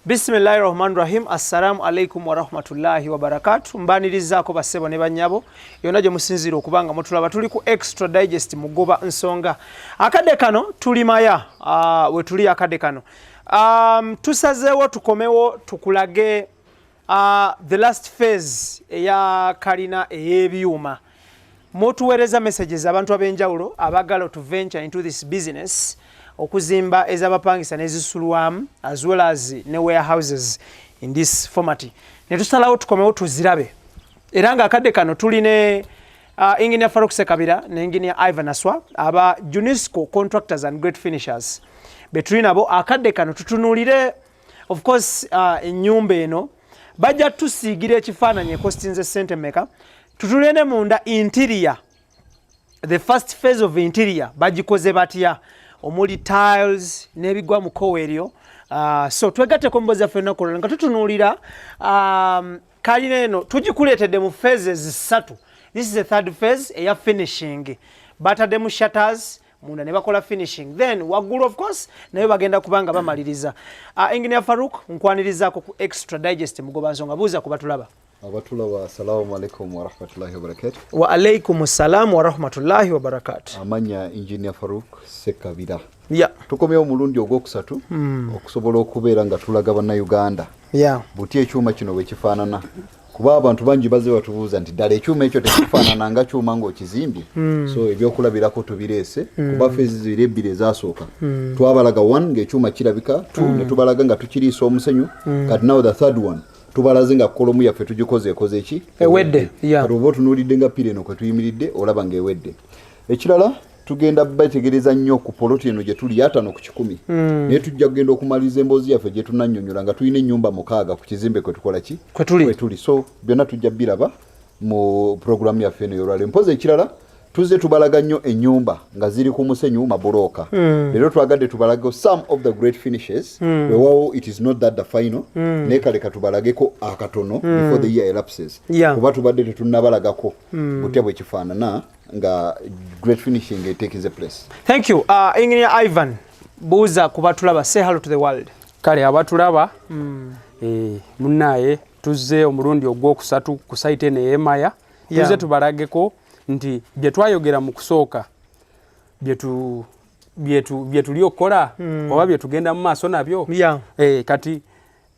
Bismillahirrahmanirrahim. Assalamu alaikum wa rahmatullahi wa barakatuh. Mbanirizaako basebo ne banyabo yonna gye musinzira okubanga mutulaba tuli ku extra digest mugoba nsonga akadde kano tuli maya we tuli akadde kano tusazeewo tukomewo tukulage the last phase eya kalina ey'ebyuma. Mutuweereza messages abantu ab'enjawulo abagala to venture into this business okuzimba ez'abapangisa n'ezisulwamu as well as ne warehouses in this format. Ne tusalawo tukomewo tuzirabe. Era nga akadde kano tuli ne Engineer Farouk Sekabira ne Engineer Ivan Aswa aba Junisco contractors and great finishers. Betuli nabo akadde kano tutunulire of course ennyumba eno bajja tusiigira ekifaananyi ekostinze ssente mmeka. Tutulene munda interior, the first phase of interior bagikoze batya omuli tiles nebigwa mu koweryo. So twegatte komboza fena kolona nga tutunulira kalina eno tugikuletedde mu phases 3. This is the third phase eya finishing. Batadde mu shutters munda ne bakola finishing, then waggulu of course nayo bagenda kubanga bamaliriza. Engineer Farouk nkwanirizaako ku extra digest mugoba nsonga buuza ku batulaba. Abatulawa assalamu alaikum wa rahmatullahi wa barakatuh. Wa alaikum assalam wa rahmatullahi wa barakatuh. Amanya Engineer Farouk Sekabira. Yeah. Tukomyewo omulundi ogwokusatu okusobola okubeera nga tulaga banna Uganda. Yeah. Buti ekyuma kino bwe kifaanana. Kuba abantu bangi bazze batubuuza nti ddala ekyuma ekyo tekifaanana nga kyuma ng'okizimbye. So ebyokulabirako tubireese kuba phases ziri ebbiri ezasooka. Twabalaga 1 ng'ekyuma kirabika, 2 ne tubalaga nga tukiriisa omusenyu. Kati now the third one tubalaze nga kolomu yaffe tugikoze ekoze eki ewedde. Yeah. Kati oba otunuulidde nga pira eno kwe tuyimiridde olaba nga ewedde. Ekirala tugenda bategereza nnyo ku poloti eno gye tuli yatano ku 10. Naye tujja kugenda okumaliriza emboozi yaffe gye tunannyonnyola nga tulina ennyumba mukaaga ku kizimbe kwe tukola ki kwe tuli. So byonna tujja biraba mu programu yaffe eno y'olwaleero. Mpozi ekirala tuzze tubalaga nnyo ennyumba nga ziri ku musenyu mabulooka. Leero twagadde tubalage some of the great finishes. Weewaawo it is not that the final. Naye kaleka tubalageko akatono before the year elapses. Kuba tubadde tetunnabalagako butya bwe kifaanana nga great finishing taking place. Thank you. Engineer Ivan, buuza ku batulaba, say hello to the world. Kale abatulaba munnaye tuzze omulundi ogwokusatu ku site eno ey'Emaya. Tuzze tubalageko nti bye twayogera mu kusooka bye tuli okukola oba bye tugenda mu maaso nabyo. Kati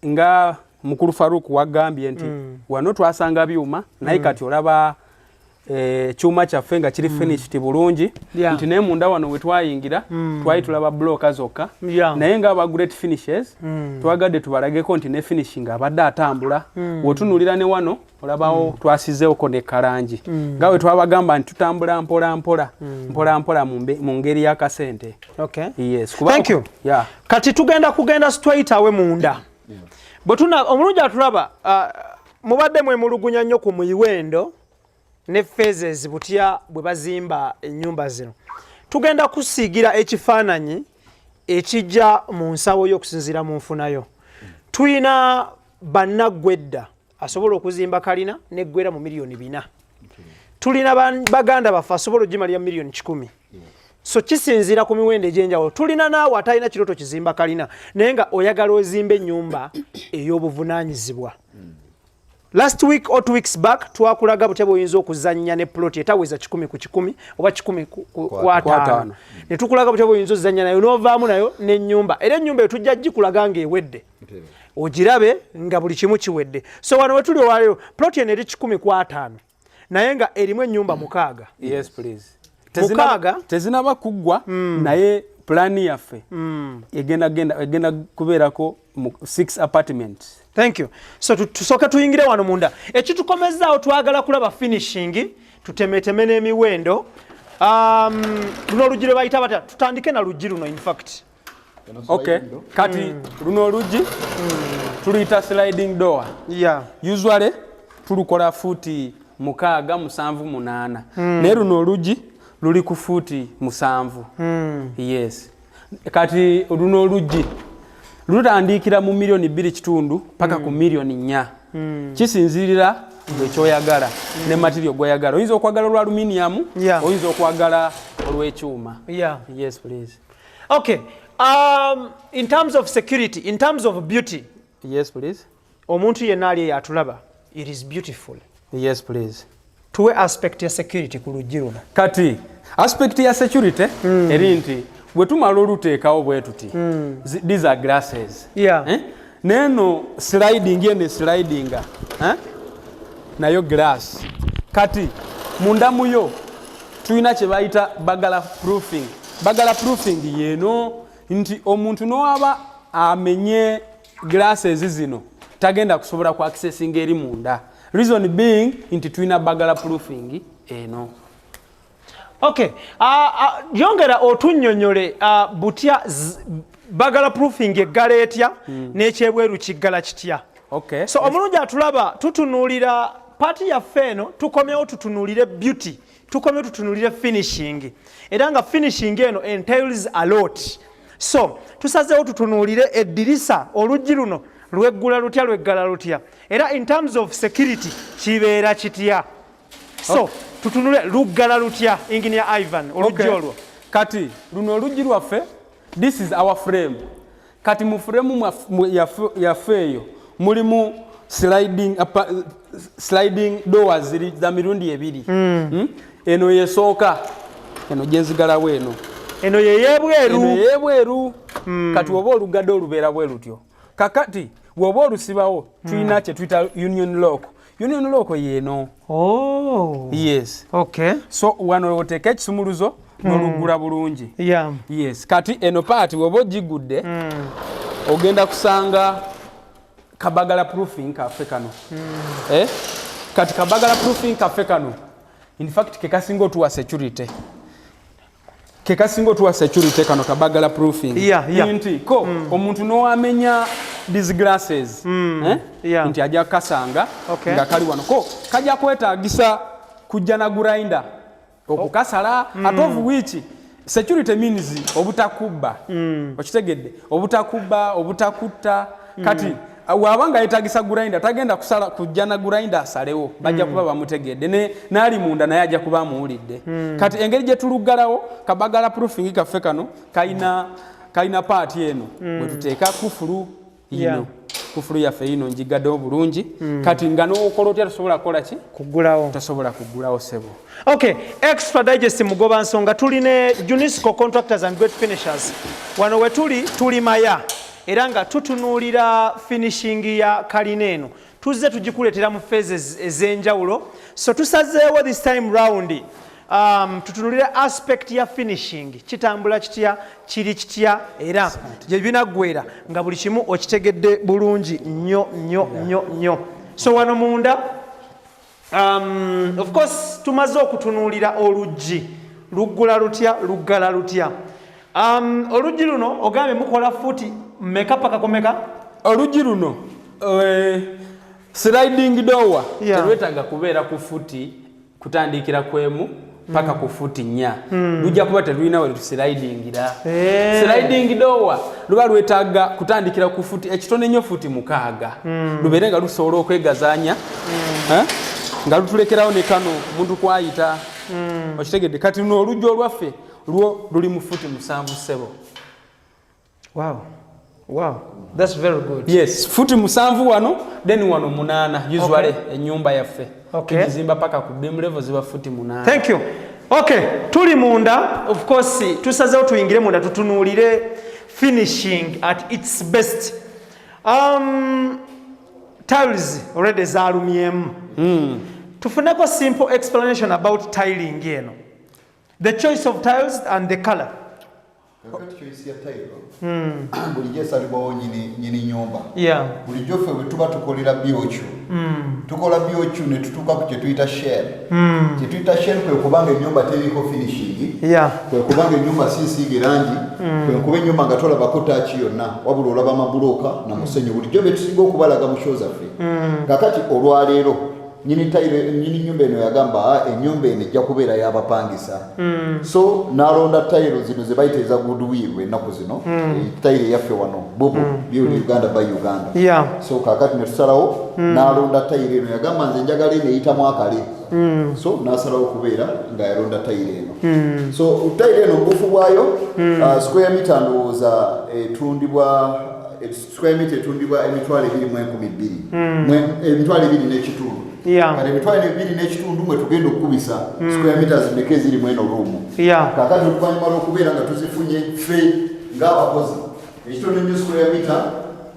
nga mukulu Farouk wagambye nti wano twasanga byuma naye kati olaba kyuma kyaffe nga kiri finished bulungi nti naye munda wano we twayingira twali tulaba bloka zokka naye nga aba great finishes twagadde tubalageko nti ne finishing abadde atambula. Wotunulira ne wano olabawo twasizeeko ne kalangi nga we twabagamba nti tutambula mpola mu ngeri y'akasente. Okay. Yes. Thank you. Yeah. Kati kugenda straight away munda. Bwetuna omulungi atulaba mubadde mwemulugunya nnyo ku muyiwendo ne phases butya bwe bazimba ennyumba zino. Tugenda kusiigira ekifaananyi ekijja mu nsawo y'okusinziira mu nfunayo. Tuyina bannaggwedda asobola okuzimba kalina neggwera mu miliyoni 4. Tulina baganda baffe asobola ogimalira miliyoni 10. So kisinziira ku miwendo egy'enjawulo. Tulina naawe atalina kiroto kizimba kalina naye nga oyagala ozimba ennyumba ey'obuvunaanyizibwa. Last week or 2 weeks back twakulaga butya bw'oyinza okuzannya ne plot etaweza 10 ku 10 oba 10 ku 5. Ne tukulaga butya bw'oyinza ozannya nayo n'ovaamu nayo n'ennyumba. Era ennyumba eyo tujja gikulaga ng'ewedde. Ogirabe nga buli kimu kiwedde. So wano we tuli olwaleero plot eno eri 10 ku 5 naye nga erimu ennyumba 6. Yes please. Tezinaba kuggwa naye plani yaffe egenda kubeerako 6 apartments. Thank you. So tusooka tuyingire wano munda. Ekitukomezaawo twagala kulaba finishing, tutemeteme n'emiwendo. Luno oluggi lwe bayita batya? Tutandike na luggi luno in fact. Okay. Kati luno oluggi tuluyita sliding door. Yeah. Usually tulukola futi 6, 7, 8. Naye luno oluggi luli ku futi 7. Yes. Kati luno oluggi lutandikira mu miliyoni 2.5 paka ku miliyoni 4. Kisinzirira ekyoyagala ne material gw'oyagala. Oyinza okwagala olwa aluminium, oyinza okwagala olw'ekyuma. Yes please. Okay. In terms of security, in terms of beauty, Yes please. Omuntu yenna ali yatulaba. It is beautiful. Yes please. Tuwe aspect ya security ku luggi luno. Kati aspect ya security eri nti bwe tumala oluteekawo bwe tuti these are glasses. Yeah. Neno sliding ene slidinga nayo glass. Kati munda muyo tuyina kye bayita bagala proofing. Bagala proofing yeno nti omuntu noaba amenye glasses zino tagenda kusobola ku accessing eri munda. Reason being nti tuyina bagala proofing eno. Okay. Yongera otunnyonnyole butya bagala proofing eggala etya n'ekyebweru kiggala kitya. Okay. So omulungi atulaba tutunuulira party yaffe eno tukomyewo tutunuulire beauty, tukomyewo tutunuulire finishing. Era nga finishing eno entails a lot. So tusazeewo tutunuulire eddirisa oluggi luno lweggula lutya lweggala lutya. Era in terms of security kibeera kitya. So tutunule luggala lutya Engineer Ivan oluggi olwo. Kati luno oluggi lwaffe this is our frame. Kati mu frame yaffe eyo mulimu sliding doors za mirundi ebiri. Eno yesooka eno gyenzigalawo eno. Eno yeyebweru. Kati oba olugadde olubeera bwe lutyo. Kakati bw'oba olusibawo tuyina kye tuyita union lock. Union lock yeno. Oh. Yes. Okay. So wano oteeka ekisumuluzo n'oluggula bulungi. Yeah. Yes. Kati eno paati bw'oba ogigudde ogenda kusanga kabagala proofing kaffe kano. Kati kabagala proofing kaffe kano in fact kekasinga otuwa security. Kekasinga otuwa security kano kabagala proofing. Yeah. Nti ko omuntu n'owamenya these glasses nti ajja kasanga nga kali wano ko kajja kwetaagisa kujja na grinder okukasala at of which security means obutakubba okitegedde obutakutta kati wabanga yetaagisa grinder tagenda kusala kujja na grinder asalewo bajja kuba bamutegedde n'ali munda naye ajja kuba amuwulidde kati engeri gye tuluggalawo kabagala proofing kaffe kano kalina paati eno bwe tuteeka kufulu ino kufulu yaffe ino njigaddewo bulungi kati nga n'okola otya tosobola kukola ki kuggulawo tosobola kuggulawo sebo. Okay, extra digest mugoba nsonga tuli ne Junisco contractors and great finishers wano we tuli maya era nga tutunuulira finishing ya kalina eno tuzze tugikuleetera mu phases ez'enjawulo so tusazeewo this time round tutunulire aspect ya finishing kitambula kitya kiri kitya era gye binaggwera nga buli kimu okitegedde bulungi nnyo so wano munda of course tumaze okutunuulira oluggi luggula lutya luggala lutya oluggi luno ogambye mukola futi mmeka paka komeka oluggi luno sliding door terwetaaga kubeera ku futi kutandikira kwemu paka ku futi 4 lujja kuba terulina we tuslidingira sliding door luba lwetaaga kutandikira ku futi ekitone nnyo futi 6 lubeere nga lusobola okwegazaanya nga lutulekerawo ne kano omuntu kwayita okitegedde kati luno oluggi olwaffe lwo luli mu futi 7 sebo. Wow, that's very good. Yes, futi 7 wano then wano 8 usually ennyumba yaffe. Tuzimba paka ku beam level ziba futi 8. Thank you. Okay, tuli munda of course tusazeewo tuyingire munda tutunuulire finishing at its best. Tiles already zalumyemu. Tufuneko simple explanation about tiling eno. The choice of tiles and the color. bulijjo esalibwawo nyini nyumba bulijjo ffe bwe tuba tukolera byocu tukola byocu ne tutuuka ku kye tuyita shell kye tuyita shell kwe kubanga ennyumba teriko finishing kwe kubanga ennyumba siisiige rangi kwe kuba ennyumba nga tolabako taaki yonna wabula olaba amabulooka na musenyu bulijjo be tusinga okubalaga mu show zaffe kakati olwaleero nyini nyumba eno yagamba ennyumba eno ejja kubeera y'abapangisa so n'alonda tayiro zino ze bayita eza goodwill ennaku zino tayiro eyaffe wano bubu byoli Uganda by Uganda so kakati ne tusalawo n'alonda tayiro eno yagamba nze njagala eno eyitamu akale so n'asalawo kubeera nga yalonda tayiro eno so tayiro eno obuufu bwayo square meter ndowooza etundibwa square meter etundibwa emitwalo 2,12 emitwalo 2 n'ekitundu kati emitwalo 2 n'ekitundu mwe tugenda okukubisa square meters ndeke eziri mweno ruumu kakati oluvannyuma lw'okubeera nga tuzifunye ffe ng'abakozi ekitono nnyo square meter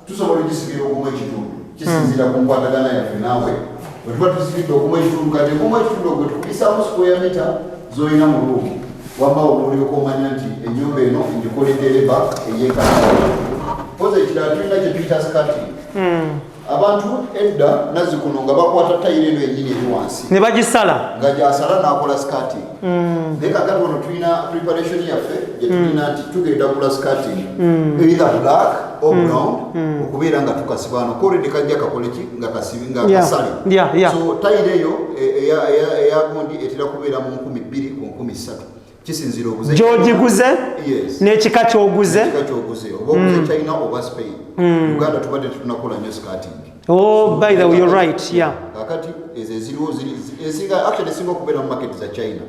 tusobola ogisigira okumu ekitundu kisinziira ku nkwatagana yaffe naawe bwe tuba tusigidde okumu ekitundu kati okumu ekitundu ogwe tukubisaamu square meter z'olina mu ruumu wamba olulyoka omanya nti ennyumba eno ngikoledde leba ey'enkalala poza ekirala tulina kye tuyita skirting abantu edda nazikuno nga bakwata tayiro eno ennyini eri wansi ne bagisala nga gyasala n'akola skirting naye kakati wano tulina preparation yaffe gye tulina nti tugenda kula skirting either black or brown okubeera nga tukasibano koredi kajja kakoleki nga kasale so tayiro eyo eyagundi etera kubeera mu 2,000 ku 3,000 kisinzira oguze gy'ogiguze n'ekika ky'oguze oba oguze China oba Spain Uganda tubadde tunakola nnyo skirting by the way you're right kakati ezo eziriwo esinga okubeera mu market za China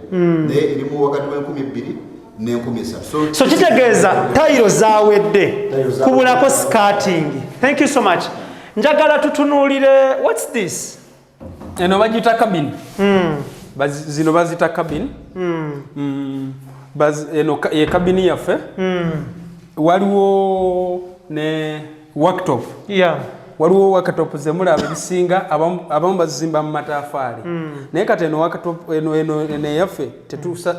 naye erimu wakati wa 2,000 ne 3,000 so kitegeeza tayiro zaawedde kubulako skirting. Thank you so much. Njagala tutunuulire what's this eno bagita cabin zino bazita cabin eno ye cabin yaffe waliwo ne worktop waliwo worktop zemulaba ebisinga abamu bazimba mu matafaali naye kati eno worktop eno yaffe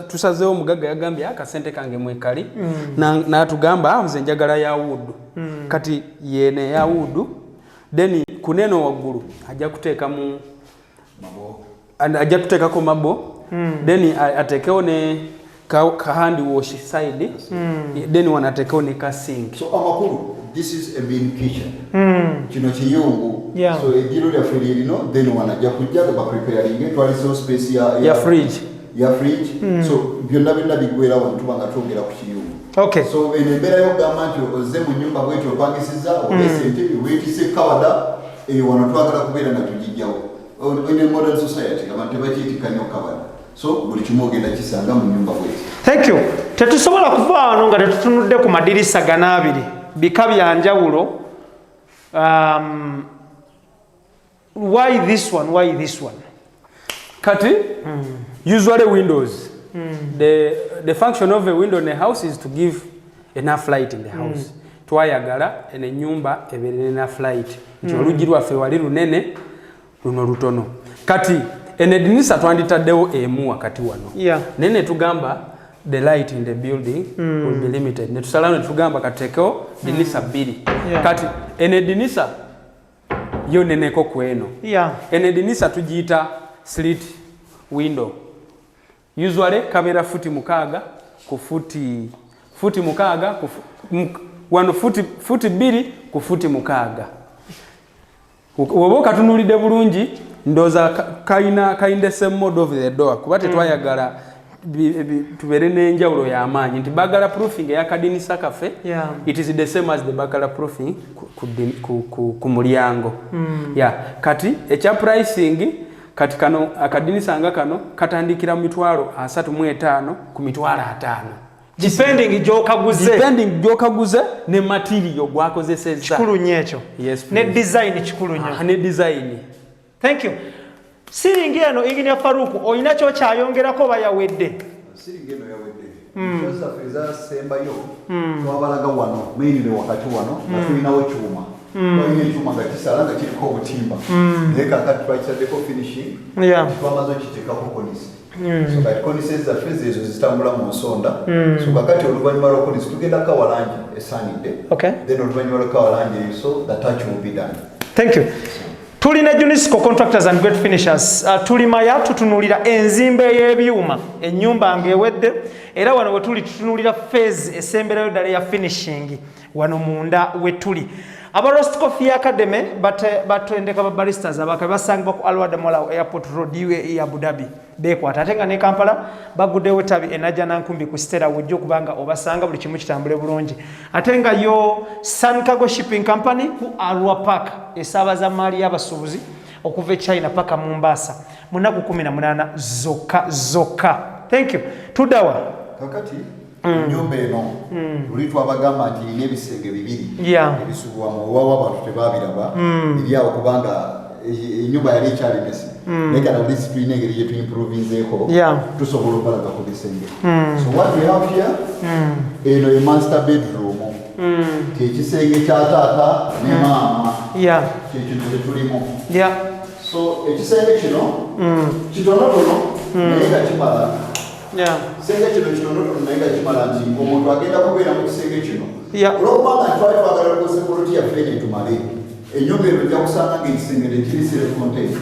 tusazeewo omugagga yagambye akasente kange mwekali n'atugamba nze njagala ya wood kati yene ya wood then kuneno waggulu ajja kuteekamu ajja kuteekako mabo then ateekewo ne ka hand wash side then wanateekeo ne ka sink so amakulu this is a main kitchen kino kiyungu so ejiro lya fridge lino then wanajja kujja ba preparing twaliso space ya fridge so byonna byonna bigwera wantu banga twogera ku kiyungu so enembera yo gamba nti oze mu nyumba bwetyo opangisiza olesente wetise kawada eyo wanatwagala kubeera nga tujijjawo in a modern society abantu bakiyitikanyo kawada so buli kimu ogenda kisanga mu nyumba bweti. Thank you. Tetusobola kuva wano nga tetutunudde ku madirisa gana abiri bika bya njawulo. Why this one kati usually windows the function of a window in a house is to give enough light in the house twayagala ene nyumba ebeere enough light nti oluggi lwaffe wali lunene luno lutono kati ene dinisa twanditaddewo emu wakati wano nene tugamba the light in the building will be limited ne tusalawo ne tugamba katekeo dinisa 2 kati ene dinisa yo neneko kweno ene dinisa tujiyita slit window usually kabera futi mukaaga ku futi mukaaga wano futi 2 ku futi mukaaga woboka tunulide bulungi ndoza kainde same mode of the door kuba tetwayagala tubere n'enjawulo y'amaanyi nti bagala proofing ya kadinisa kaffe it is the same as the bagala proofing ku mulyango kati ekya pricing kati kano akadinisa nga kano katandikira mu 35,000 ku 5,000 depending gyokaguze ne material gwakozeseza kikulu nnyo ne design kikulu nnyo ne design. Thank you. Siringi eno Engineer Faruku oyina kyo kyayongerako bayawedde siringi eno yawedde because afeza sembayo twabalaga wano mainly wakati wano natulinawo kyuma oyina ekyuma nga kisala nga kiriko obutimba naye kakati twakisaddeko finishing twamaze okiteekako konisi so kati konisi ezaffe ezo zitambula mu nsonda so kakati oluvannyuma lwa konisi tugenda kawalangi esaanidde then oluvannyuma lwa kawalangi eyo so the touch will be done. Thank you. Tulina Junisco contractors and great finishers. Tulimaya tutunulira enzimbe y'ebyuma ennyumba ng'ewedde era wano we tuli tutunulira phase esemberayo ddala ya finishing wano munda we tuli. Aba Roast Coffee Academy batendeka ba baristas abaka basangibwa ku Alwada Mola Airport Road ya Abu Dhabi bekwata ate nga ne Kampala baguddewo tabi enaja nankumbi ku Stella wujjo kubanga obasanga buli kimu kitambule bulungi ate nga yo Sun Cargo Shipping Company ku Arua Park esabaza mali y'abasuubuzi okuva China paka Mombasa munaku 18 zokka. Thank you. Tudawa kakati ennyumba eno luli twabagamba nti ine ebisenge bibiri ebisubwamu owawa abantu tebabiraba ebyawo kubanga ennyumba yali ekyalibesi naye kana lisi tulina engeri gye tuimprovinzeeko tusobola okalaga ku bisenge. So what we have here eno ye master bedroom kyekisenge kya taata ne maama kyekino kye tulimu. So ekisenge kino kitonotono naye nga kimala kisenge kino kitonotono naye nga kimala nti omuntu agenda kubeera mu kisenge kino olwokubanga twali twagala ku security yaffe netumale ennyumba eno ojja kusanga ng'ekisenge tekiri self-contained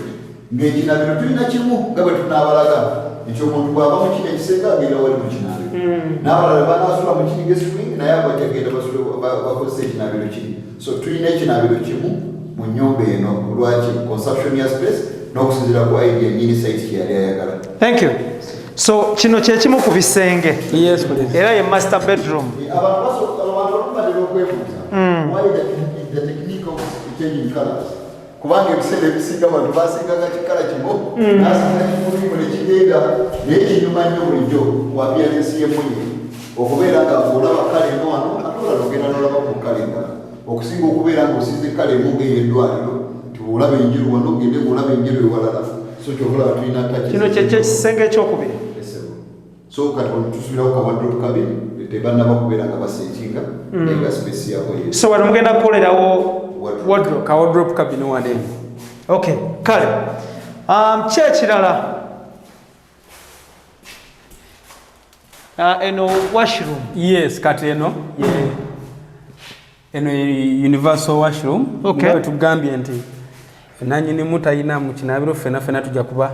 ng'ekinabiro tulina kimu nga bwe tunaabalaga nti omuntu bw'ava mu kino ekisenge agenda wali mu kinabiro n'abalala banaasula mu kini geswing naye abajagenda bakozesa ekinabiro kiri. So tulina ekinabiro kimu mu nnyumba eno lwaki consumption ya space n'okusinziira ku idea nyini site kyeyali ayagala. Thank you. So kino kye kimu ku bisenge era ye master bedroom. Abantu babatera okwebuuza why the technique of changing colors kubanga ebiseera ebisinga abantu basingaga kikala kimu nasinga kimulimu nekigenda naye kinyuma nnyo bulijjo wabiyanensi yemunye okubeera nga olaba kale eno wano ate olala ogenda nolaba ku kale endala okusinga okubeera ng'osize kale emu ng'eyeddwaliro nti olaba enjeru wano ogende ng'olaba enjeru ewalala. So kyokulaba tulina kino kyekisenge ekyokubiri. So kati tusubirawo ka wardrobe kabiri tebannaba kubeera nga basetinga naye nga space yako ye. So wano mugenda kukolerawo wardrobe ka wardrobe kabiri wano. Okay, kale kyekirala eno washroom. Yes, kati eno eno universal washroom. Nga tugambye nti nanyini mutayina mu kinabiro fena tujja kuba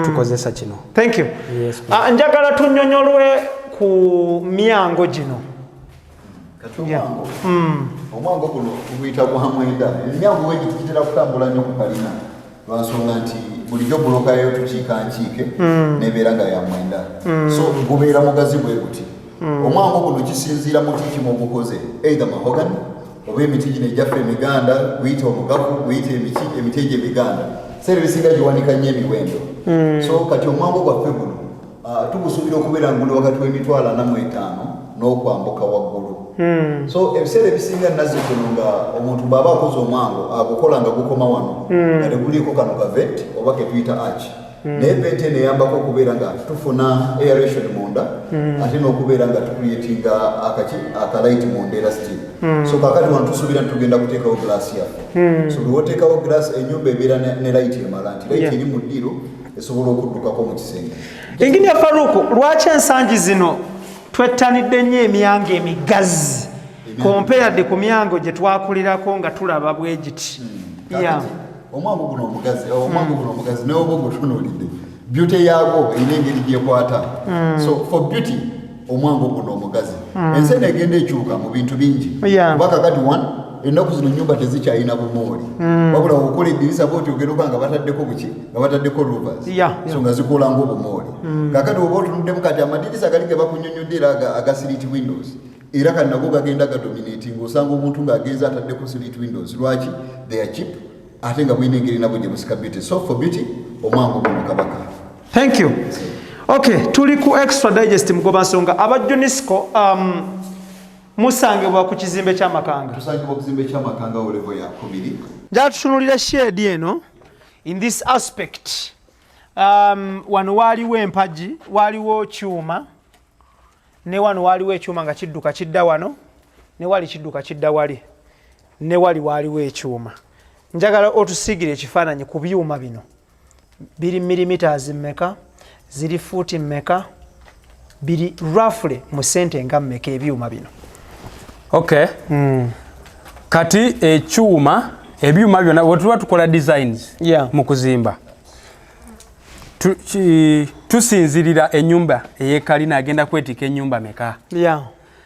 tukozesa kino. Thank you. Yes, njagala tunnyonnyolwe ku myango gino. Omwango guno tuguyita gwa mwenda. Emyango wegi tukitera kutambula nnyo ku kalina lwansonga nti bulijjo buloka yayo tukiika nkiike nebeera nga ya mwenda. So gubeera mugazi bwe guti. Omwango guno kisinziira muti kimu ogukoze either mahogany oba emiti gino egyaffe emiganda guyite omugavu guyite emiti egyo emiganda seera ebisinga giwanika nnyo emiwendo. So kati omwango gwaffe guno tugusuubira okubeera nguli wakati w'emitwalo 45 n'okwambuka waggulu. So ebiseera ebisinga nazze kuno nga omuntu bw'aba akoze omwango agukola nga gukoma wano nga teguliiko kano ka vent oba ke tuyita arch. Naye vent eno eyambako okubeera nga tufuna aeration munda ate n'okubeera nga tucreatinga akalight munda era still. So kakati wano tusuubira tugenda kuteekawo glass yaffe. So lwoteekawo glass ennyumba ebeera ne light emala nti light eri mu ddiro esobola okuddukako mu kisenge. Engineer Faruku, lwaki ensangi zino twettanidde nnyo emyango emigazi compared ku myango gye twakulirako nga tulaba bwe giti? Omwango guno omugazi naye oba ogutunuulidde beauty yaago erina engeri gyekwata. So for beauty omwango guno omugazi ensi eno egenda ekyuka mu bintu bingi kuba kakati ennaku zino nnyumba tezikyalina bumooli wabula okukola eddirisa booti ogenda oba nga bataddeko buki nga bataddeko louvers so nga zikola ng'obumooli. Kakati oba otunuddemu kati amadirisa gali ge bakunyonnyodde era aga slit windows era kati nago gagenda gadominating osanga omuntu ng'agenza ataddeko slit windows. Lwaki? They are cheap ate nga bwina engeri nabwo gye busika beauty. So for beauty omwango guno kabaka. Thank you. Okay, tuli ku extra digest mugoba nsonga aba Junisco musangibwa ku kizimbe ky'amakanga. Tusangibwa ku kizimbe ky'amakanga o level ya 2. Njala tutunulira shade eno in this aspect. Wano waliwo empagi, waliwo kyuma, ne wano waliwo ekyuma nga kidduka kidda wano, ne wali kidduka kidda wali, ne waliwo ekyuma. Njagala otusigire ekifaananyi ku byuma bino. Biri millimeters mmeka, ziri fuuti mmeka, biri roughly mu sente nga mmeka ebyuma bino. Okay. Kati ekyuma ebyuma byonna bwe tukola designs mu kuzimba tusinzirira ennyumba eyekalina agenda kwetika ennyumba meka.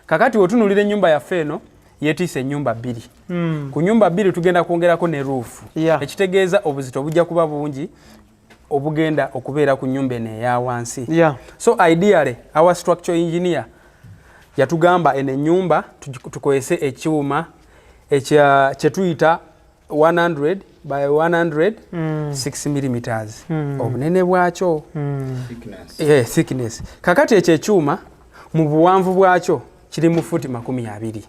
Kakati otunulira ennyumba yaffe eno yetiisa ennyumba 2. Ku nyumba 2 tugenda kwongerako ne roof. Ekitegeeza obuzito bujja kuba bungi obugenda okubeera ku nyumba eno eya wansi. So ideally our structural engineer yatugamba ene nyumba tukozese ekyuma kye tuyita 100 by 100 6 mm obunene bwakyo thickness. Kakati ekyo ekyuma mu buwanvu bwakyo kiri mu futi 20.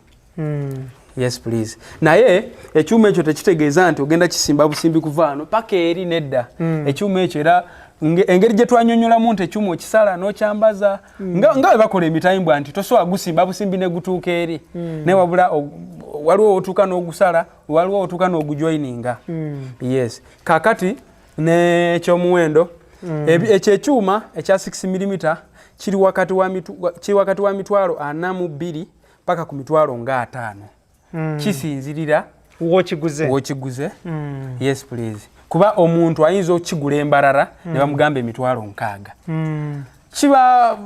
Yes please. Naye ekyuma ekyo tekitegeeza nti ogenda kisimba busimbi kuvaano paka eri nedda. Ekyuma ekyo era engeri gye twanyonyolamu nti ekyuma okisala n'okyambaza nga bakola emitayimbwa nti tosobola gusimba busimbi ne gutuuka eri. Naye wabula waliwo otuuka n'ogusala, waliwo otuuka n'ogujoininga. Yes. Kakati n'ekyomuwendo ekyo ekyuma ekya 6 mm kiri wakati wa mitwalo 42 paka ku mitwalo nga 5. Kisinzirira wokiguze. Yes please. Kuba omuntu ayinza okigula embalala ne bamugamba emitwalo 6. Kiba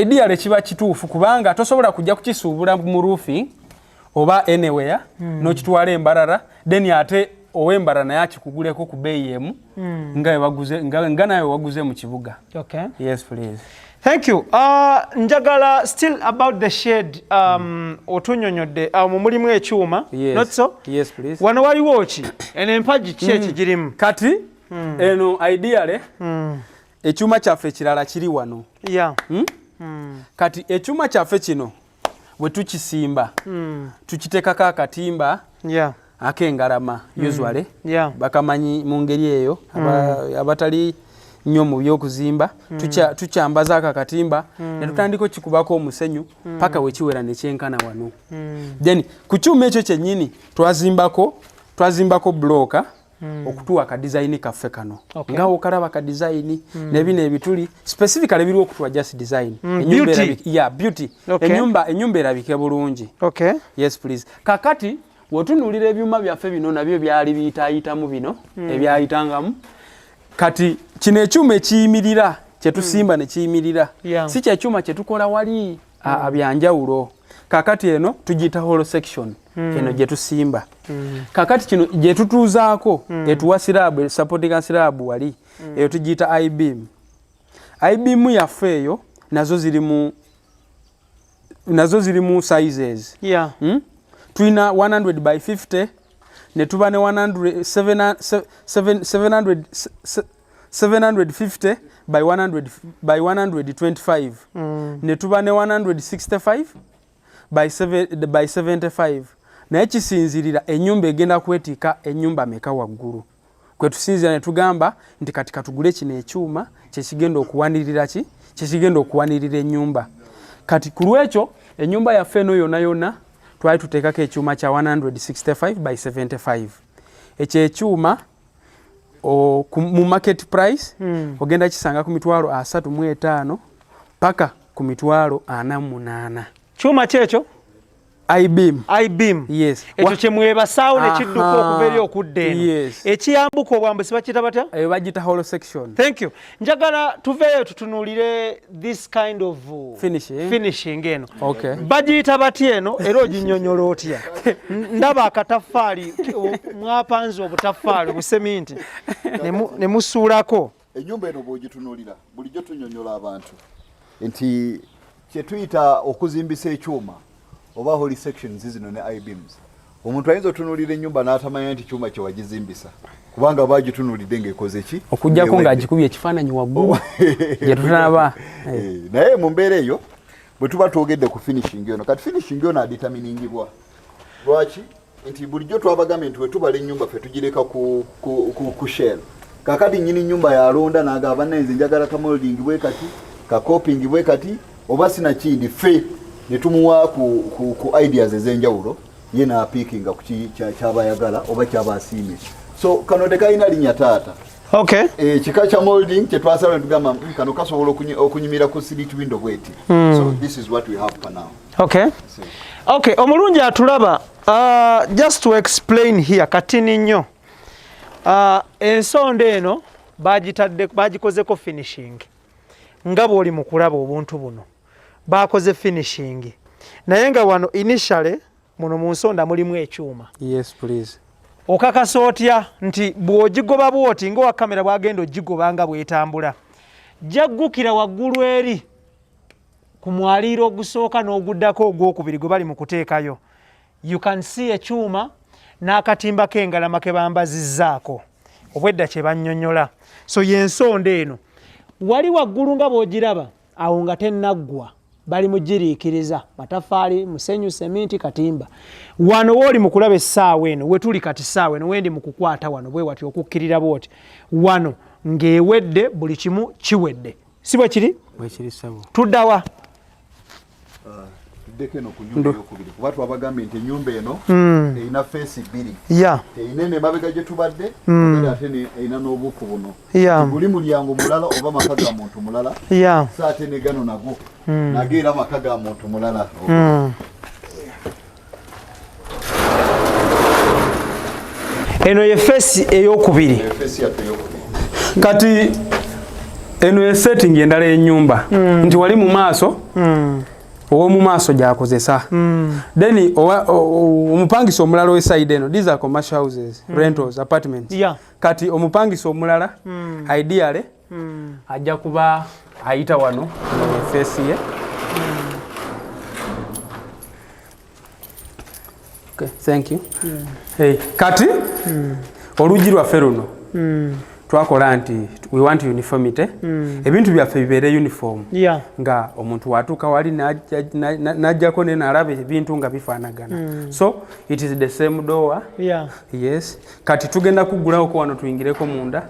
ideally kiba kituufu kubanga tosobola kujja kukisuubula mu roofing oba anywhere n'okitwala embalala then ate owembara naye akikuguleko ku beeyi emu nga nawe waguze mu kibuga. Okay. Yes please. Thank you. Njagala still about the shade otunyonyodde mulimu ekyuma. Yes. Not so? Yes please. Wano waliwo ki? Eno empagi ki ekigirimu? Kati eno ideally ekyuma kyaffe kirala kiri wano. Yeah. Kati ekyuma kyaffe kino bwe tukisimba tukiteekako akatimba ak'engalama usually bakamanyi mu ngeri eyo abatali nnyo mu by'okuzimba tukyambaza akatimba ne tutandika okikubako omusenyu paka we kiwera ne kyenkana wano. Then ku kyuma ekyo kyennyini twazimbako bloka okutuwa ka design kaffe kano. Nga okalaba ka design ne bino ebituli specifically biri okutuwa just design. Beauty. Ennyumba erabike bulungi. Okay. Yes please. Kakati wotunulira ebyuma byaffe bino nabyo byali biyitaayitamu bino ebyayitangamu. Kati kino ekyuma ekiyimirira kyetusimba ne kiyimirira si kyekyuma kyetukola wali abyanjawulo. Kakati eno tugiyita hollow section eno gye tusimba. Kakati kino gye tutuuzaako etuwa sirabu supporting sirabu wali eyo tugiyita I-beam. I-beam yaffe eyo nazo ziri mu sizes. Tulina 100 by 50 ne tuba ne 750 by 125 ne tuba ne 165 by 75. Naye kisinzirira ennyumba egenda kwetika ennyumba meka waggulu. Kwe tusinzira ne tugamba nti kati katugule kino ekyuma kyekigenda okuwanirira ennyumba. Kati ku lwekyo ennyumba yaffe eno yonna twali tuteekako ekyuma kya 165 by 75. Ekyo ekyuma mu market price ogenda kisanga ku mitwalo 35 paka ku mitwalo 48. Kyuma kyekyo I-beam. Yes. Ekyo kyemwebasaawo ne kidduka okuva eri okudda eno. Yes. Ekiyambuka obwambusi bakiyita batya? Bagiyita hollow section. Thank you. Njagala tuveeyo tutunuulire this kind of finishing eno. Okay. Bagiyita batya eno era oginnyonnyola otya? Ndaba akataffaali mwapanze obutaffaali obuseminti ne musuulako. Ennyumba eno bw'ogitunuulira bulijjo tunnyonnyola abantu nti kyetuyita okuzimbisa ekyuma oba holy sections zino ne I-beams. Omuntu ayinza otunuulira ennyumba n'atamanya nti kyuma kye wagizimbisa kubanga bagitunuulidde ng'ekoze ki okugjako ng'agikubye ekifaananyi waggulu gye tutanaba. Naye mu mbeera eyo bwe tuba twogedde ku finishing eno kati finishing eno aditaminingibwa lwaki nti bulijjo twabagambye nti we tubala ennyumba ffe tugireka ku shell. Kakati nnyini nnyumba yalonda n'agamba nze njagala ka molding bwe kati ka coping bwe kati oba sinakindi ffe ne tumuwa ku ideas ez'enjawulo ye n'apiikinga ku kyabayagala oba kyabasiimye. So kano tekayina linnya taata. Okay. Kika kya molding kyetwasala ne tugamba kano kasobola okunyumira ku slit window bweti. So this is what we have for now. Okay. Okay, omulungi atulaba just to explain here katini nnyo. Ensonda eno bagikozeko finishing. Nga bw'oli mu kulaba obuntu buno. Bakoze finishing. Naye nga wano initially muno mu nsonda mulimu ekyuma. Yes please. Okakasa otya nti bw'ogigoba bw'oti ng'owa kamera bw'agenda ogigoba nga bw'etambula. Jaggukira waggulu eri ku mwaliiro ogusooka n'oguddako ogwokubiri gwe bali mu kuteekayo. You can see ekyuma n'akatimba k'engalama ke bambazizzaako. Obwedda kye bannyonnyola. So y'ensonda eno. Wali waggulu nga bw'ogiraba awo nga tennaggwa. bali mugiriikiriza mataffaali musenyu seminti katimba wano wooli mukulaba essaawa eno wetuli kati essaawa eno wendi mukukwata wano bwe wati okukkirira bwoti wano ng'ewedde buli kimu kiwedde si bwe kiri tuddawa tuddeko eno ku nyumba eyokubiri kuba twabagambye nti ennyumba eno erina feesi bbiri teinene emabega gye tubadde ate erina n'obuufu buno buli mulyango mulala oba maka ga muntu mulala so ate ne gano nago nago era maka ga muntu mulala eno ye feesi eyokubiri kati eno ye setting endala y'ennyumba nti wali mu maaso owo mu maaso gyakozesa then omupangisa omulala w'eside eno these are commercial houses rentals apartments kati omupangisa omulala ideally ajja kuba ayita wano feesi ye okay thank you hey kati olugi lwaffe luno twakola nti we want uniformity ebintu byaffe bibeere uniform nga omuntu watuuka wali najjako nenalaba ebintu nga bifaanagana so it is the same door yes kati tugenda kuggulawo ko wano tuyingireko munda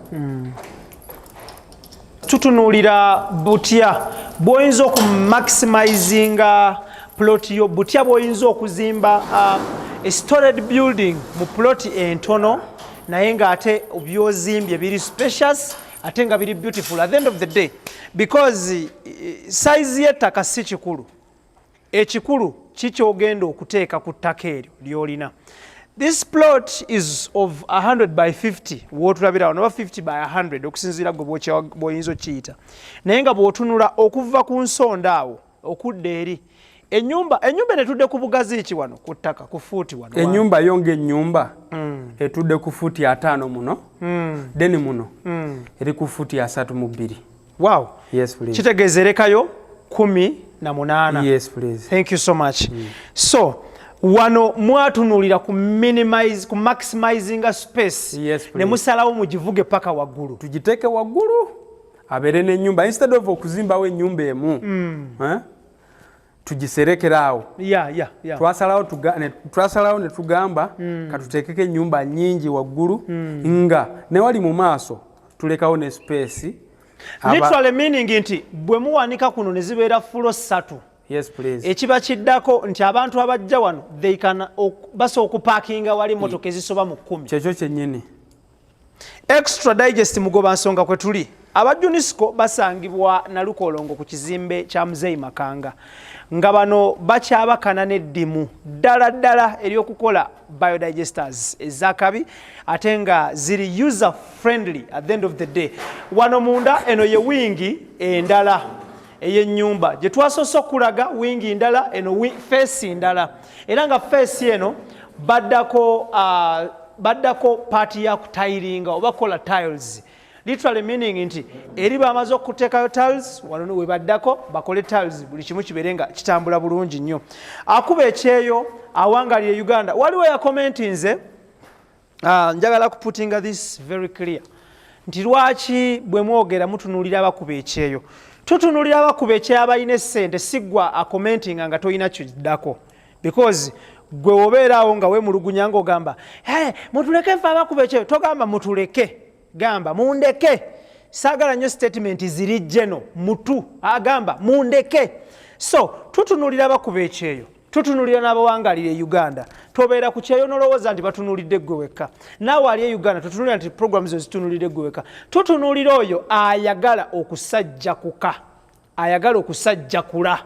tutunuulira butya bw'oyinza okumaximizinga plot yo butya bw'oyinza okuzimba a storage building mu plot entono naye ng'ate byozimbye biri spacious ate nga biri beautiful at the end of the day because size y'ettaka si kikulu ekikulu kikyogenda okuteeka ku ttaka eryo ly'olina. This plot is of 100 by 50 wotulabira wano 50 by 100 okusinziira gwe bw'oyinza okiyita naye nga bw'otunula okuva ku nsonda awo okudda eri ennyumba netudde ku bugazi ki wano ku ttaka ku fuuti wano ennyumba yonga ennyumba etudde ku fuuti 5 muno then muno eri ku fuuti 32. Wow. Yes please. Kitegeeza erekayo 18. Yes please. Thank you so much. So wano mwatunulira ku maximizing a space. Yes, ne musalawo mugivuge paka waggulu tugiteeke waggulu abeere n'ennyumba instead of okuzimbawo ennyumba emu tugiserekeraawo twasalawo ne tugamba katuteekeko ennyumba nnyingi waggulu nga newali mu maaso tulekawo ne space literally meaning nti bwe muwanika kuno ne zibeera fulo 3. Yes please. Ekiba kiddako nti abantu abajja wano they can baso okupaakinga wali motoka ezisoba mu 10. Kyekyo kyennyini. Extra digest mugoba nsonga kwe tuli aba Junisco basangibwa na Lukolongo ku kizimbe kya Muzeyi Makanga nga bano bakyabakana n'eddimu ddala eryokukola biodigesters ezakabi ate nga ziri user friendly at the end of the day. Wano munda eno ye wingi endala ey'ennyumba gye twasoose okulaga wingi ndala eno feesi ndala era nga feesi eno baddako paati ya kutayiringa oba kola tiles literally meaning nti eri bamaze okuteekayo tiles wano we baddako bakole tiles buli kimu kibeere nga kitambula bulungi nnyo. Akuba ekyeyo awangalire Uganda waliwo ya commenti nze njagala kuputinga this very clear nti lwaki bwe mwogera mutunuulira abakuba ekyeyo tutunulira abakuba ekyeyo abalina essente siggwa akomentinga nga toyina kiddako because gwe obeeraawo nga weemulugunya ng'ogamba mutuleke ffe abakuba ekyeyo togamba mutuleke gamba mundeke saagala nnyo statement ziri jeno mutu agamba mundeke. So tutunulira abakuba ekyeyo tutunulira n'abawangalira e Uganda tobeera ku kyeyo nolowooza nti batunulidde ggwe wekka naawe ali e Uganda tutunulira nti program zo zitunulidde ggwe wekka tutunulira oyo ayagala okusajjakuka ayagala okusajjakula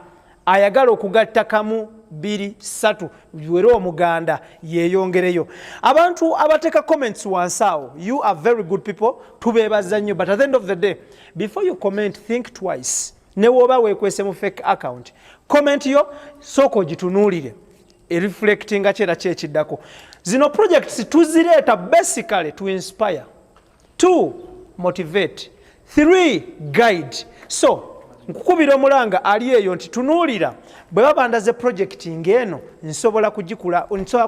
ayagala okugatta kamu 2 3 biwere omuganda yeeyongereyo. Abantu abateeka comments wansi awo you are very good people tubeebaza nnyo but at the end of the day before you comment think twice ne woba weekwese mu fake account comment yo soko gitunuulire reflectinga kyera kyekiddako. Zino projects tuzireeta basically to inspire, 2 motivate, 3 guide. So nkukubira omulanga ali eyo nti tunuulira bwe babandaze project ng'eno nsobola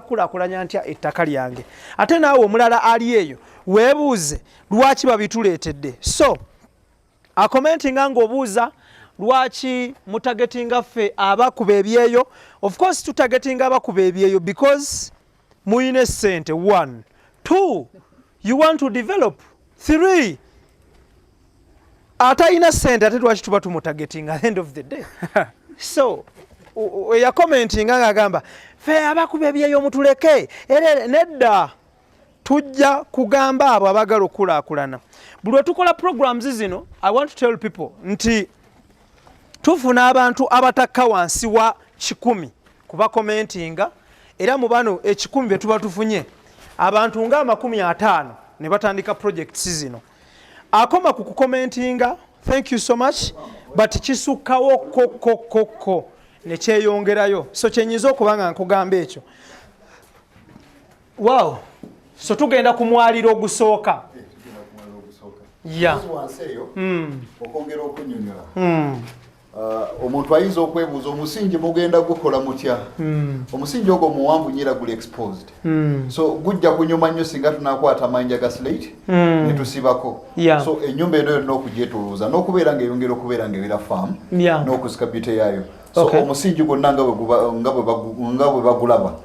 kulaakulanya ntya ettaka lyange ate naawe omulala ali eyo weebuuze lwaki babituleetedde. So akomentinga ng'obuuza lwaki mutagetinga ffe abakuba ebyeyo? Of course tutagetinga abakuba ebyeyo because muyine ssente. 1 2 you want to develop. 3 atayina ssente ate lwaki tuba tumutagetinga at the end of the day? So ya commenting ngagamba ffe abakuba ebyeyo mutuleke. Nedda, tujja kugamba abo abagala okulaakulana. Buli lwe tukola programs zino, I want to tell people nti tufuna abantu abatakka wansi wa 10 kuba commentinga, era mu bano 10 bye tuba tufunye abantu nga 50 ne batandika projects zino. Akoma ku commentinga, thank you so much, but kisukkawo kokokoko ne kyeyongerayo. So kyenyiza okubanga nkugamba ekyo. Wow. So tugenda ku mwaliro ogusooka. Okwongera okunyonyola omuntu ayinza okwebuuza omusingi mugenda gukola mutya. Omusingi ogwo muwanvu nyira guli exposed, so gujja kunyuma nnyo singa tunakwata amayinja ga slate ne tusibako. So ennyumba eno yonna okugyetuluuza n'okubeera ng'eyongera okubeera ng'ebeera farm n'okusika bite yaayo. So omusingi gwonna nga bwe bagulaba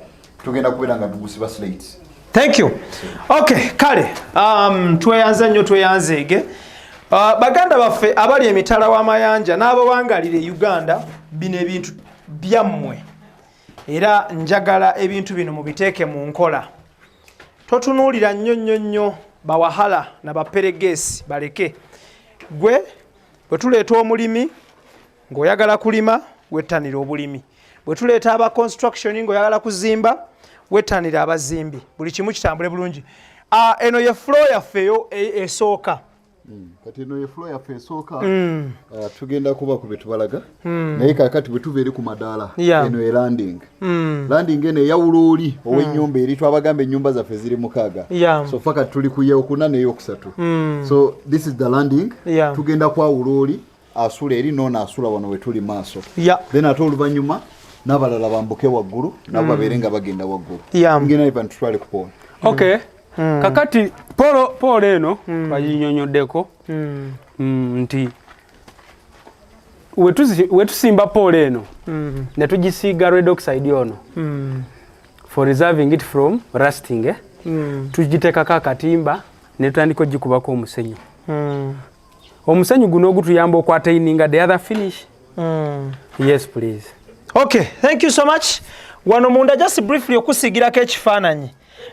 tugenda kubeera nga tugusiba slates. Thank you. Okay, kale tweyanze nnyo tweyanzeege. Baganda baffe abali emitala w'amayanja n'abawangalira Uganda, bino ebintu byammwe era njagala ebintu bino mubiteeke mu nkola. Totunuulira nnyo bawahala na baperegesi baleke. Gwe bwe tuleeta omulimi ng'oyagala kulima wettanira obulimi, bwe tuleeta aba construction ng'oyagala kuzimba wettanira abazimbi, buli kimu kitambule bulungi. Eno ye flow yaffeyo esooka. Kati eno ye flow yaffe esooka tugenda kuba ku betubalaga naye kakati bwe tuva eri ku madaala eno e landing. Landing eno eyawula oli ow'ennyumba eri twabagamba ennyumba zaffe ziri 6, so fakati tuli ku y'okuna n'ey'okusatu. So this is the landing. Tugenda kwawula oli asula eri noona asula wano we tuli maaso, then ate oluvannyuma n'abalala bambuke waggulu nabo babeere nga bagenda waggulu. Ngenda ivan tutwale ku Paul. Okay. Kakati Paul eno bayinyonyoddeko nti wetusimba Paul eno ne tugisiiga red oxide ono for reserving it from rusting. Tugiteekako akatimba ne tutandika ogikubako omusenyu. Omusenyu guno ogutuyamba okwataininga the other finish. Yes please. Okay, thank you so much. Wano munda just briefly okusigirako ekifaananyi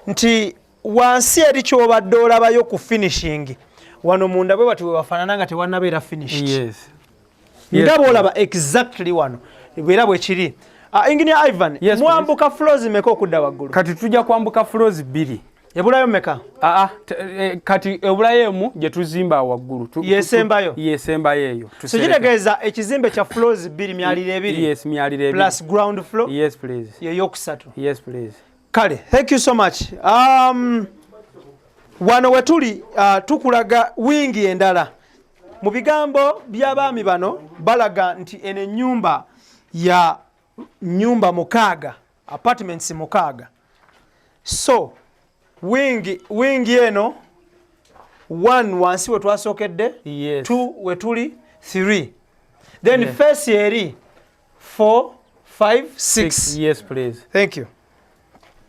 nti wansi eri kyobadde olabayo ku finishing, wano munda bwe bati webafaanana nga tewannabeera finished. Nga bwolaba exactly wano era bwe kiri. Engineer Ivan, mwambuka floors meka okudda waggulu? Kati tujja kwambuka floors 2. Ebulayo meka? Kati ebulayo emu gye tuzimba waggulu. Yesembayo? Yesembayo eyo. So kitegeeza ekizimbe kya floors 2 myalire 2? Yes, myalire 2. Plus ground floor? Yes please. Yeyokusatu? Yes please. Kale, thank you so much. Wano wetuli tukulaga wingi endala. Mu bigambo by'abaami bano balaga nti ene nyumba ya nyumba 6, apartments 6. So wingi eno 1 wansi we twasokedde, 2 wetuli 3, then face eri 4 5 6. Yes please. Thank you.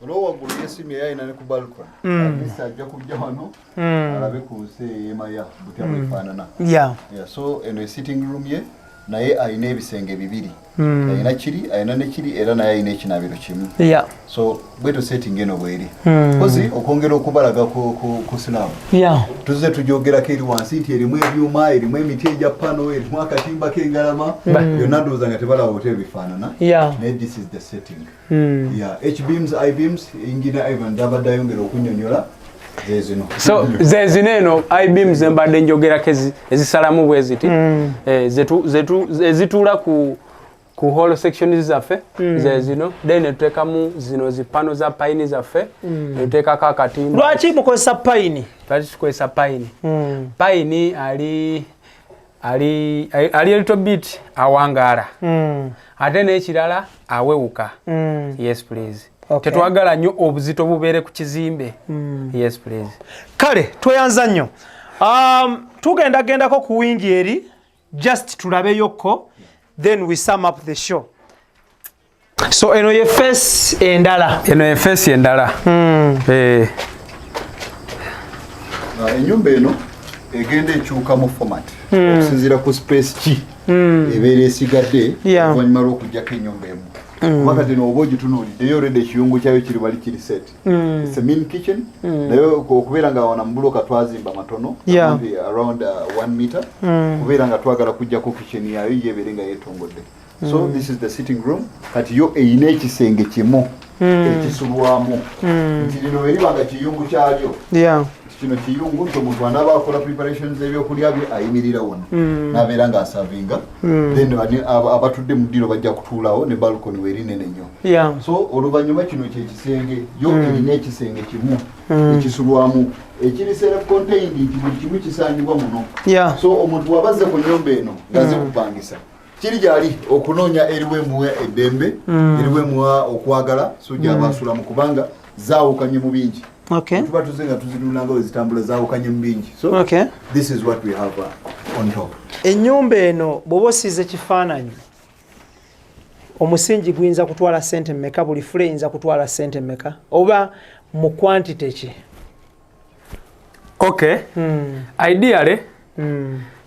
Olo waggulu yesimye yayina ne ku balcony. Mr. ajja kujja wano alabe ku nsi ey'emaya butya bwefaanana. So eno sitting room ye naye ayina ebisenge 2. Ayina kiri, ayina ne kiri era naye ayina ekinabiro kimu. So bweto setting eno bweri. Kozi okwongera okubalaga ku slab. Tuze tujogerako eri wansi nti erimu ebyuma, erimu emiti egya pano, erimu akatimba k'engalama. Yonna ndowooza nga tebalaba butya bifaanana. Naye this is the setting. H-beams, I-beams, Engineer Ivan dabadde ayongera okunnyonnyola zezino. So zezino eno I-beams embadde njogerako ezisalamu bwe ziti ezituula ku hollow sections zaffe zezino, then tuteekamu zino zipano za pine zaffe, tuteekako akatimba. Lwaki mukozesa pine? Lwaki tukozesa pine? Pine ali a little bit awangaala, ate n'ekirala awewuka. Yes please. Tetwagala nnyo obuzito bubeere ku kizimbe. Yes please. Kale tweyanza nnyo. Tugendagendako ku wingi eri just tulabeyoko then we sum up the show. So eno ye face endala. Eno ye face endala. Enyumba eno egenda ekyuka mu format okusinziira ku space ki ebeera esigadde oluvannyuma lw'okuggyako ennyumba emu. Kuba kati no oba ogitunuuliddeyo already ekiyungu kyayo kiri wali kiri set. It's a mean kitchen. Naye okubeera nga wana mu bulooka twazimba matono around 1 meter. Kubeera nga twagala kuggyako kitchen yayo yebeere nga yeetongodde. So this is the sitting room. Kati yo eyina ekisenge kimu ekisulwamu. Nti lino eriba nga kiyungu kyalyo. Kino kiyungu nti omuntu anaaba akola preparations ebyokulya bye ayimirira wano n'abeera ng'asavinga, then abatudde mu ddiro bajja kutuulawo ne balcony weri nene nnyo. So oluvannyuma kino kyekisenge yo erina ekisenge kimu ekisulwamu ekiri self contained nti buli kimu kisaanyibwa muno. So omuntu wabazze ku nnyumba eno ngaze kupangisa kiri gyali okunoonya eriwemuwa eddembe eriwemuwa okwagala so gy'abaasula mu kubanga zaawukanye mu bingi. Tuba tuzenga tuzinulanga wezitambula zaawukanye mu bingi. So this is what we have on top. Ennyumba eno bw'oba osiize kifaananyi omusingi guyinza kutwala sente mmeka, buli fule eyinza kutwala sente mmeka, oba mu quantity ki? Ideally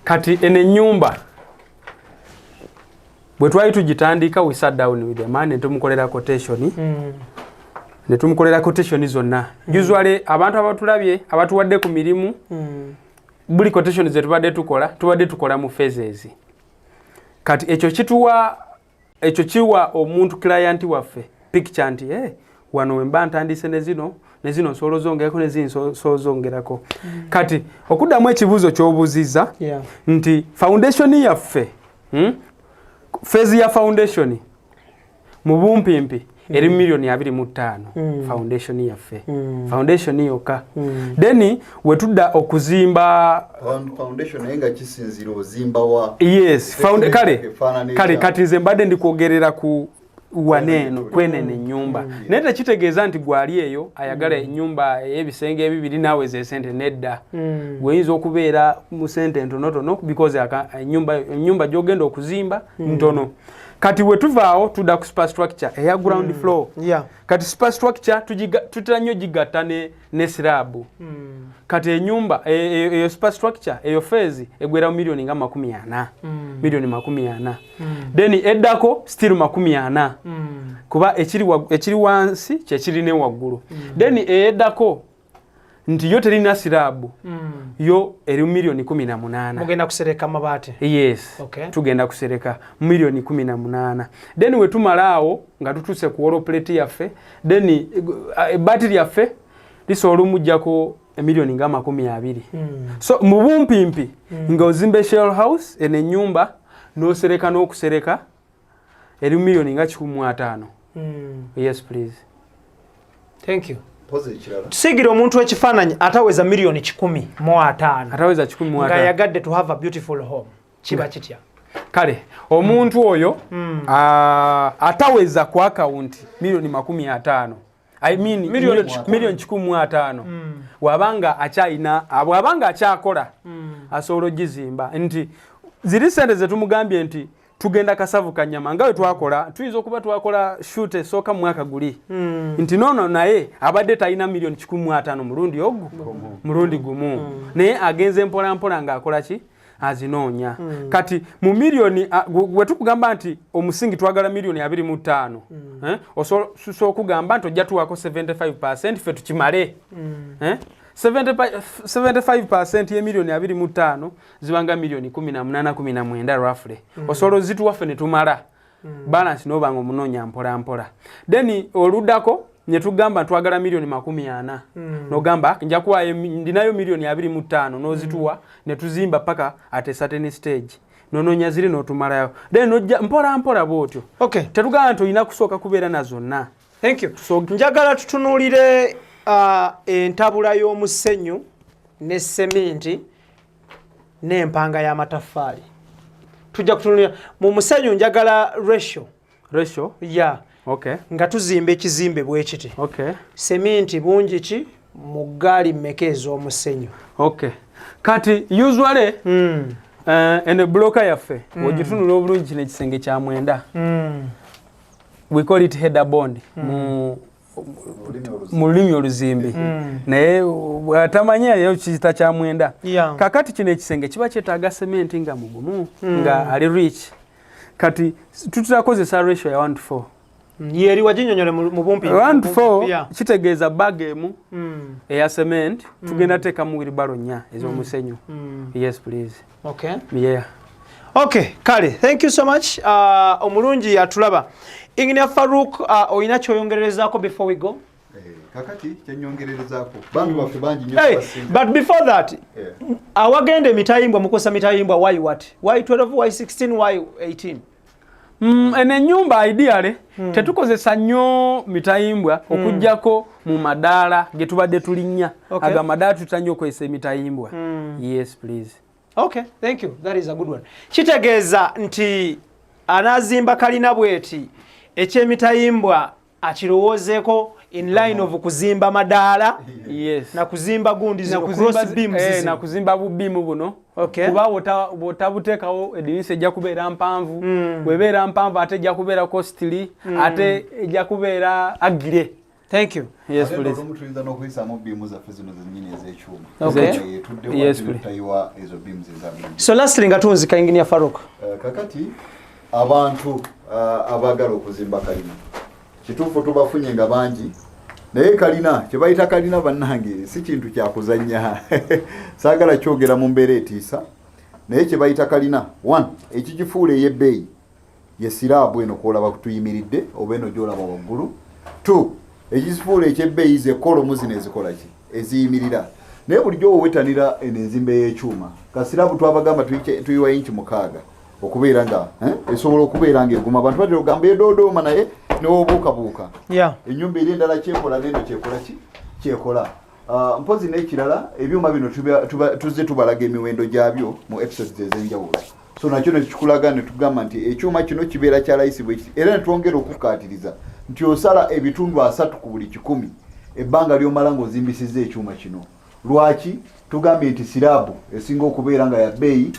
kati eno ennyumba bwe twali tugitandika we sat down with the man ne tumukolera quotation. Ne tumukolera quotation zonna. Usually abantu abatulabye abatuwadde ku mirimu buli quotation ze tubadde tukola mu phases. Kati ekyo kiwa omuntu client waffe picture nti wano wemba ntandise ne zino nsolo zongerako ne zino nsolo zongerako. Kati okuddamu ekibuuzo ky'obuziza nti foundation yaffe phase ya foundation mu bumpimpi eri $2.25 foundation yaffe. Foundation yokka. Then wetudda okuzimba foundation yenga kisinzira ozimba wa. Yes, kale kati nze mbadde ndikwogerera ku waneno kwenene ennyumba. Naye tekitegeeza nti gwali eyo ayagala ennyumba ey'ebisenge ebibiri naawe ze sente nedda. Gweyinza okubeera mu sente ntonotono because ennyumba gy'ogenda okuzimba ntono. Kati wetuvaawo tudda ku superstructure eya ground floor. Kati superstructure tutera nnyo gigatta ne slab. Kati ennyumba eyo superstructure eyo phase egwera mu $40,000. $40,000. Then eddako still $40,000. Kuba ekiri wansi kyekiri ne waggulu. Then eddako nti yo terina slab. Yo eri $18,000. Mugenda kusereka mabaati. Yes. Tugenda kusereka $18,000. Then wetumalaawo nga tutuse ku wall plate yaffe, then battery yaffe lisobola omujjako $20,000. So mu bumpimpi nga ozimba shell house ene ennyumba n'osereka n'okusereka eri $1,500,000. Yes please. Thank you. Tusigira omuntu ekifaananyi ataweza $1,10,000. Ataweza $1,10,000. Nga yagadde to have a beautiful home. Kiba kitya? Kale omuntu oyo ataweza ku account $50,000. I mean $1,10,000. Wabanga akyakola asobola ogizimba nti ziri sente ze tumugambye nti tugenda kasavu kanyama nga we twakola tuyiza okuba twakola shoot esooka mu mwaka guli nti nono naye abadde talina $1,10,000 mulundi gumu naye agenze mpola ng'akola ki azinoonya. Kati mu millioni wetukugamba nti omusingi twagala $2.25 osobola okugamba nti ojja tuwako 75% ffe tukimale. 75% ye $2.25 zibanga $18,000 roughly. Osobola zituwa ffe ne tumala balance n'obanga omunoonya mpola. Then oluddako ne tugamba twagala $40,000. N'ogamba nja kuwa ndinayo $2.25 n'ozituwa ne tuzimba paka at a certain stage. Nonoonya ziri n'otumalayo. Then nojja mpola bwotyo. Tetugamba nti olina kusooka kubeera na zonna. Thank you. Njagala tutunuulire entabula y'omusenyu ne seminti n'empanga y'amataffaali. Tujja kutunulira mu musenyu njagala ratio. Nga tuzimba ekizimbe bwe kiti. Seminti bungi ki mu ggaali mmeka ez'omusenyu. Kati usually ene bloka yaffe ogitunula obulungi kino ekisenge kya mwenda we call it header bond mu lulimi oluzimbi naye bwatamanya yo kiyita kya mwenda kakati kino ekisenge kiba kyetaaga sementi nga mugumu nga ali rich kati tutulakozesa ratio ya 1:4 yeri wajinyonyole mu bumpi 1:4 kitegeeza bag emu eya cement tugenda teeka mu wheelbarrow 4 ez'omusenyu. Yes please. Okay. Yeah. Okay, kale, thank you so much. Omulungi yatulaba. Engineer Farouk, oyina kyoyongerezaako before we go? Kakati kyenyongerezaako. Bantu baffe bangi nnyo basinga. But before that, awagende mitayimbwa mukosa mitayimbwa why what? Why 12, why 16, why 18? Ene nyumba ideally tetukozesa nnyo mitayimbwa okujjako mu madaala ge tubadde tulinnya. Aga madaala tutannyo okozesa mitayimbwa. Yes please. Okay, thank you. That is a good one. Kitegeeza nti anazimba kalina bweti ekyemitayimbwa akirowoozeeko in line of kuzimba madaala. Yes. Na kuzimba gundi zino cross beams na kuzimba bubimu buno. Okay. Kuba wotabuteekawo edinisa ejja kubeera mpanvu webeera mpanvu ate ejja kubeera costly ate ejja kubeera agire. Thank you. Yes please. Okay. Yes please. So lastly nga tunzika Engineer Farouk. Kakati abantu abagala okuzimba kalina kituufu tubafunye nga bangi naye kalina kyebayita kalina bannange si kintu kyakuzanya saagala kyogera mu mbeera etiisa naye kyebayita kalina 1 ekikifuula ey'ebbeeyi ye siraabu eno kwolaba kutuyimiridde oba eno gyolaba waggulu 2 ekikifuula eky'ebbeeyi ze kolomu zino ezikola ki eziyimirira naye bulijjo wowetanira eno enzimba ey'ekyuma kasiraabu twabagamba tuyiwa inchi 6 okubeera nga esobola okubeera nga eguma abantu batera ogamba edoodooma naye newobuukabuuka ennyumba eri endala kyekola neno kyekola ki kyekola mpozi n'ekirala ebyuma bino tuzze tubalaga emiwendo gyabyo mu episodes ez'enjawulo so nakyo nekikulaga ne tugamba nti ekyuma kino kibeera kya layisi bwekiti era netwongera okukaatiriza nti osala ebitundu 3 ku buli 100 ebbanga lyomala ng'ozimbisizza ekyuma kino lwaki tugambye nti siraabu esinga okubeera nga ya bbeeyi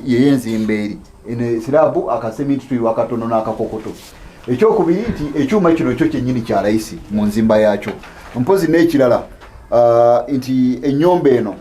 yeyenzimba eri ene siraabu akasementi tuyiwa katono n'akakokoto ekyokubiri nti ekyuma kino kyo kyennyini kya layisi mu nzimba yaakyo mpozi n'ekirala nti ennyumba eno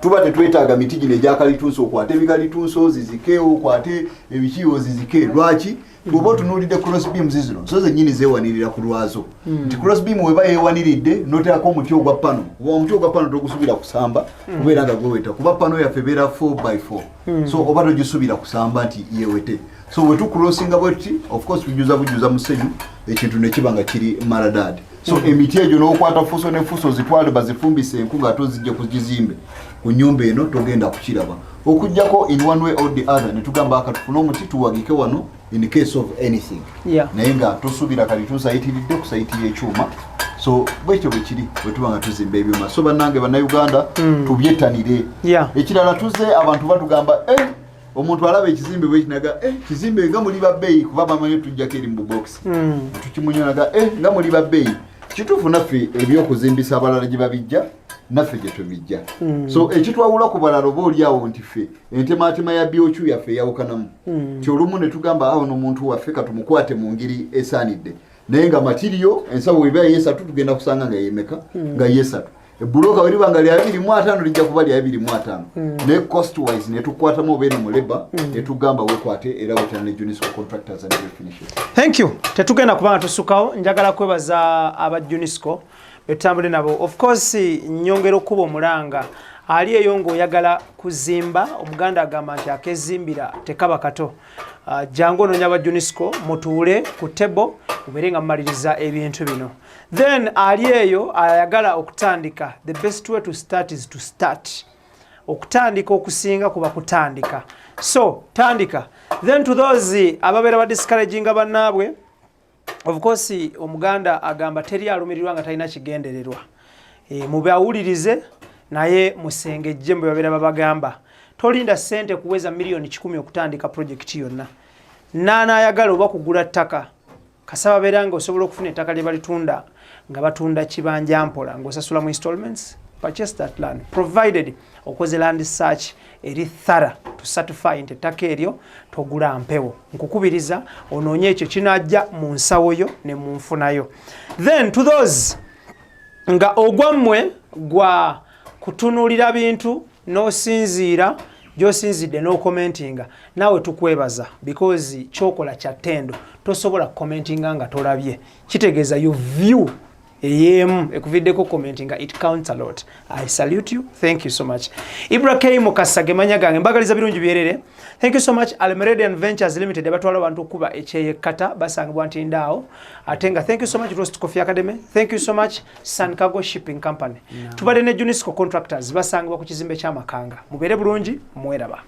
tuba tetwetaaga miti gino egyakalituuso okwate ebikalituuso zizike okwate ebikiiwo zizike lwaki bw'oba otunuulidde cross beams zino so zennyini zeewanirira ku lwazo nti cross beam weba yeewaniridde noteako omuti ogwa pano omuti ogwa pano togusubira kusamba kubeera nga gweweta kuba pano yaffe ebeera 4x4 so oba togisuubira kusamba nti yewete so bwe tukulosinga bwetuti of course bujuza musenyu ekintu ne kiba nga kiri maladad so emiti egyo n'okwata fuso ne fuso zitwale bazifumbise enku nga tozijja kugizimbe ku nnyumba eno togenda kukiraba okujjako in one way or the other ne tugamba akatufuna omuti tuwagike wano in case of anything naye nga tosuubira kali tusayitiridde ku sayiti y'ekyuma so bwekyo bwe kiri bwe tuba nga tuzimba ebyuma so bannange bannayuganda tubyettanire ekirala tuzze abantu batugamba omuntu alaba ekizimbe bwekinaga kizimbe nga muli babbeeyi kuba bamanyi tujjako eri mu bubokisi tukimunyonaga nga muli babbeeyi kituufu naffe ebyokuzimbisa abalala gye babijja naffe gye tubijja so ekitwawula ku balala oba oliawo nti ffe entematema ya byocu yaffe eyawukanamu ti olumu ne tugamba awo n'omuntu waffe katumukwate mu ngeri esaanidde naye nga matiriyo ensawo weba yesatu tugenda kusanga nga yemeka nga yesatu ebbuloka weriba nga lya 25 lijja kuba lya 25 ne cost wise ne tukwatamu obeera mu labor ne tugamba wekwate era wetana ne Junisco contractors and finishes. Thank you. Tetugenda kubanga tusukawo njagala kwebaza aba Junisco betambule nabo of course nyongero kubo omulanga ali eyo ng'oyagala kuzimba omuganda agamba nti akezimbira tekaba kato jangu noonya aba Junisco mutuule ku table ubeere nga mumaliriza ebintu bino then ali eyo ayagala okutandika the best way to start is to start okutandika okusinga kuba kutandika so tandika then to those ababeera ba discouraging abannaabwe of course omuganda agamba teri alumirirwa nga talina kigendererwa mubawulirize naye musengejje mbe babeera babagamba tolinda sente kuweza milioni 10 okutandika project yonna nana ayagala oba kugula ttaka kasaba beera nga osobola okufuna ettaka lye balitunda nga batunda kibanja mpola ng'osasula mu installments purchase that land provided okoze land search eri thorough to certify nti ettaka eryo togula mpewo. Nkukubiriza onoonye ekyo kinajja mu nsawo yo ne mu nfunayo. Then to those nga ogwammwe gwa kutunulira bintu n'osinziira gy'osinzidde n'okomentinga naawe tukwebaza because kyokola kya ttendo tosobola commentinga nga tolabye kitegeeza you view eyemu ekuviddeko commentinga it counts a lot. I salute you, thank you so much. IBRAH Mukasa gemanya gange mbagaliza birungi byerere. Thank you so much. Almeridian Ventures Limited batwala abantu kuba ekyeyekata basangibwa ntindaawo atenga. Thank you so much Roast Coffee Academy. Thank you so much Sun Cargo Shipping Company. Tubadde ne Junisco Contractors basangibwa ku kizimbe kya Makanga. Mubere bulungi mweraba.